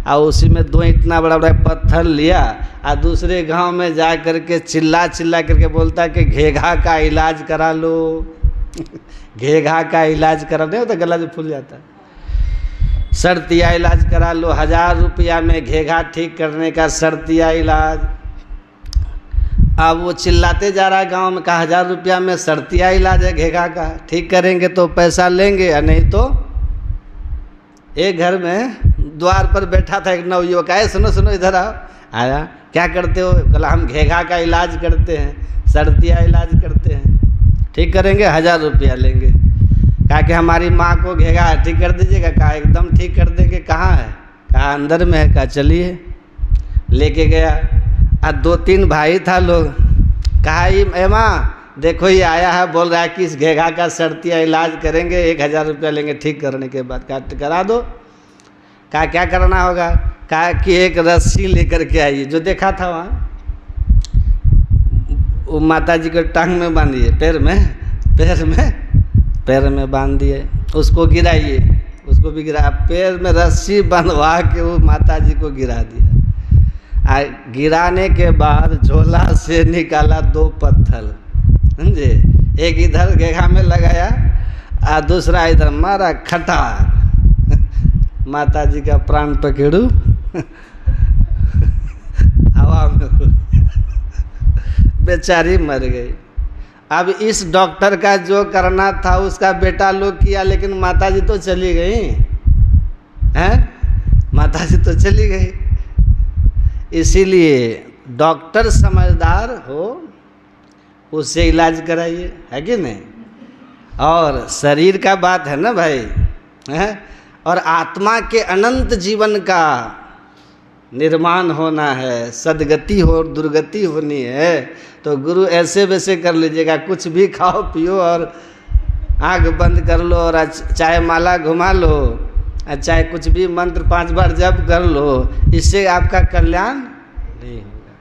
और उसी में 2 इतना बड़ा बड़ा पत्थर लिया, और दूसरे गांव में जा करके चिल्ला करके बोलता कि घेघा का इलाज करा लो। घेघा का इलाज करा, नहीं होता गला जो फूल जाता है, शर्तिया इलाज करा लो, 1000 रुपया में घेघा ठीक करने का शर्तिया इलाज। अब वो चिल्लाते जा रहा है गांव में, कहा 1000 रुपया में शर्तिया इलाज है घेघा का, ठीक करेंगे तो पैसा लेंगे, या नहीं तो। एक घर में द्वार पर बैठा था एक नवयुवक, आए, सुनो इधर आओ। आया, क्या करते हो? बोला हम घेघा का इलाज करते हैं, शर्तिया इलाज करते हैं, ठीक करेंगे 1000 रुपया लेंगे। कहा कि हमारी माँ को घेघा ठीक कर दीजिएगा। कहा एकदम ठीक कर देंगे। कहाँ है? कहा अंदर में है। कहा चलिए, लेके गया। 2-3 भाई था लोग। कहा ये माँ देखो ये आया है, बोल रहा है कि इस घेघा का शर्तिया इलाज करेंगे, 1000 रुपया लेंगे ठीक करने के बाद। कहा करा दो। कहा क्या करना होगा? कहा कि एक रस्सी लेकर के आइए, जो देखा था वहाँ, वो माता जी के टांग में बांधिए, पैर में बांध दिए, उसको गिराइए, उसको भी गिरा, पैर में रस्सी बंधवा के वो माता जी को गिरा दिया। गिराने के बाद झोला से निकाला 2 पत्थर, समझे, एक इधर घेघा में लगाया और दूसरा इधर मारा, खटाक, माता जी का प्राण पखेड़ू हवा में बेचारी मर गई। अब इस डॉक्टर का जो करना था उसका बेटा लोग किया, लेकिन माता जी तो चली गई हैं, माता जी तो चली गई। इसीलिए डॉक्टर समझदार हो उससे इलाज कराइए, है कि नहीं। और शरीर का बात है ना भाई, है, और आत्मा के अनंत जीवन का निर्माण होना है, सदगति हो, दुर्गति होनी है, तो गुरु ऐसे वैसे कर लीजिएगा, कुछ भी खाओ पियो और आँख बंद कर लो और चाहे माला घुमा लो, चाहे कुछ भी मंत्र 5 बार जप कर लो, इससे आपका कल्याण नहीं होगा।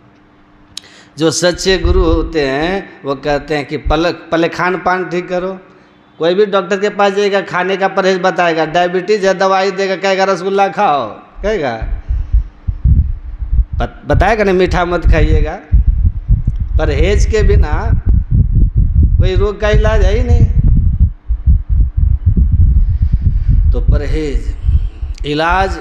जो सच्चे गुरु होते हैं वो कहते हैं कि पहले खान पान ठीक करो। कोई भी डॉक्टर के पास जाएगा, खाने का परहेज बताएगा, डायबिटीज है दवाई देगा, कहेगा रसगुल्ला खाओ, कहेगा, बताएगा ना मीठा मत खाइएगा। परहेज के बिना कोई रोग का इलाज है ही नहीं। तो परहेज, इलाज,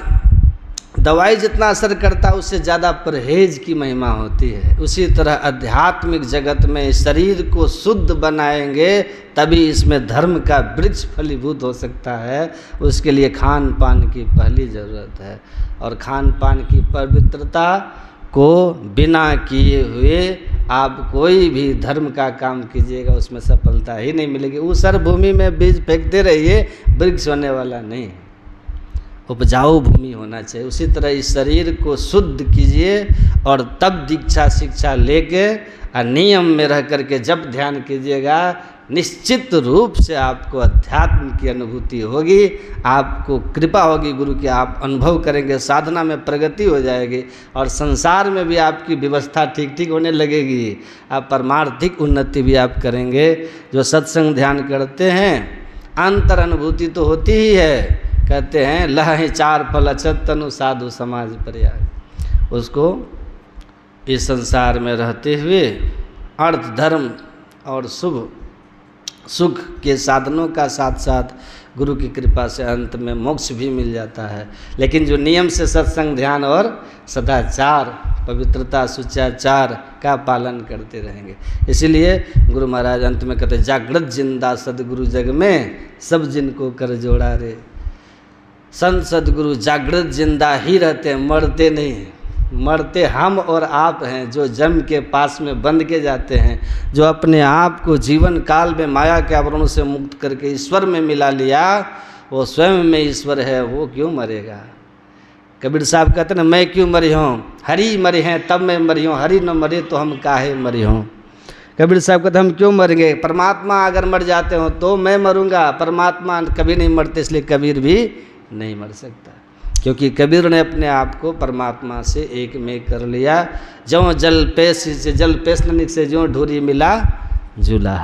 दवाई जितना असर करता है उससे ज़्यादा परहेज की महिमा होती है। उसी तरह आध्यात्मिक जगत में शरीर को शुद्ध बनाएंगे तभी इसमें धर्म का वृक्ष फलीभूत हो सकता है। उसके लिए खान पान की पहली ज़रूरत है, और खान पान की पवित्रता को बिना किए हुए आप कोई भी धर्म का काम कीजिएगा उसमें सफलता ही नहीं मिलेगी। ऊसर भूमि में बीज फेंकते रहिए, वृक्ष होने वाला नहीं है। उपजाऊ भूमि होना चाहिए। उसी तरह इस शरीर को शुद्ध कीजिए और तब दीक्षा शिक्षा लेके और नियम में रह करके जब ध्यान कीजिएगा, निश्चित रूप से आपको अध्यात्म की अनुभूति होगी, आपको कृपा होगी गुरु की, आप अनुभव करेंगे, साधना में प्रगति हो जाएगी और संसार में भी आपकी व्यवस्था ठीक ठीक होने लगेगी। आप परमार्थिक उन्नति भी आप करेंगे। जो सत्संग ध्यान करते हैं अंतर अनुभूति तो होती ही है। कहते हैं लह चार फल अछत तनु साधु समाज प्रयाग। उसको इस संसार में रहते हुए अर्थ धर्म और शुभ सुख के साधनों का साथ साथ गुरु की कृपा से अंत में मोक्ष भी मिल जाता है। लेकिन जो नियम से सत्संग ध्यान और सदाचार पवित्रता सुचाचार का पालन करते रहेंगे। इसीलिए गुरु महाराज अंत में कहते जागृत जिंदा सदगुरु जग में सब जिनको कर जोड़ा रे। संत सदगुरु जागृत जिंदा ही रहते हैं, मरते नहीं हैं। मरते हम और आप हैं जो जम के पास में बंद के जाते हैं। जो अपने आप को जीवन काल में माया के आवरणों से मुक्त करके ईश्वर में मिला लिया, वो स्वयं में ईश्वर है, वो क्यों मरेगा। कबीर साहब कहते हैं मैं क्यों मरी हूँ, हरि मरे हैं तब मैं मरी हूँ, हरि न मरे तो हम काहे मरी हूँ। कबीर साहब कहते हम क्यों मरेंगे, परमात्मा अगर मर जाते हो तो मैं मरूंगा, परमात्मा कभी नहीं मरते इसलिए कबीर भी नहीं मर सकता। क्योंकि कबीर ने अपने आप को परमात्मा से एक में कर लिया। ज्यों जल पेश से जल पेश ननिक से ज्यों ढूरी मिला जुला।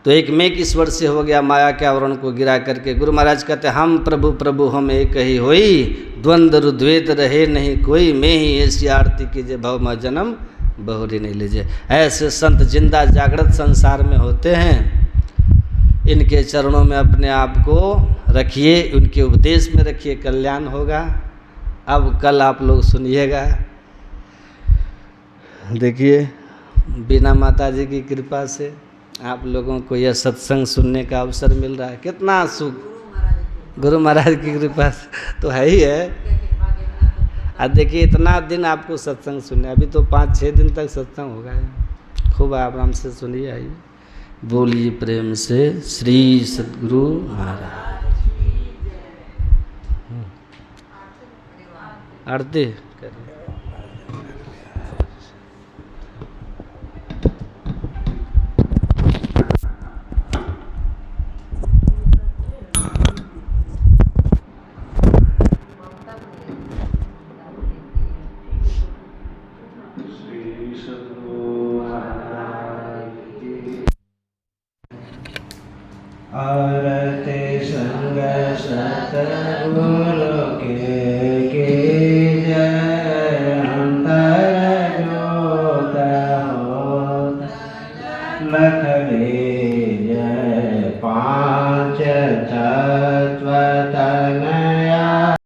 तो एक में ईश्वर से हो गया, माया के आवरण को गिरा करके। गुरु महाराज कहते हम प्रभु प्रभु हम एक ही होई, द्वंद्व रुद्वेद रहे नहीं कोई, मैं ही ऐसी आरती कीजिए भव में जन्म बहुरी नहीं लीजिए। ऐसे संत जिंदा जागृत संसार में होते हैं। इनके चरणों में अपने आप को रखिए, उनके उपदेश में रखिए, कल्याण होगा। अब कल आप लोग सुनिएगा, देखिए बिना माता जी की कृपा से आप लोगों को यह सत्संग सुनने का अवसर मिल रहा है। कितना सुख गुरु महाराज की कृपा से तो है ही है। अब देखिए इतना दिन आपको सत्संग सुनने, अभी तो 5-6 दिन तक सत्संग होगा। खूब आराम से सुनिए। आइए बोलिए प्रेम से श्री सद्गुरु महाराज। आरती आरते संग सतगुरु के जय, अंतर जोत होत लखड़े जय, पांच तत्व तन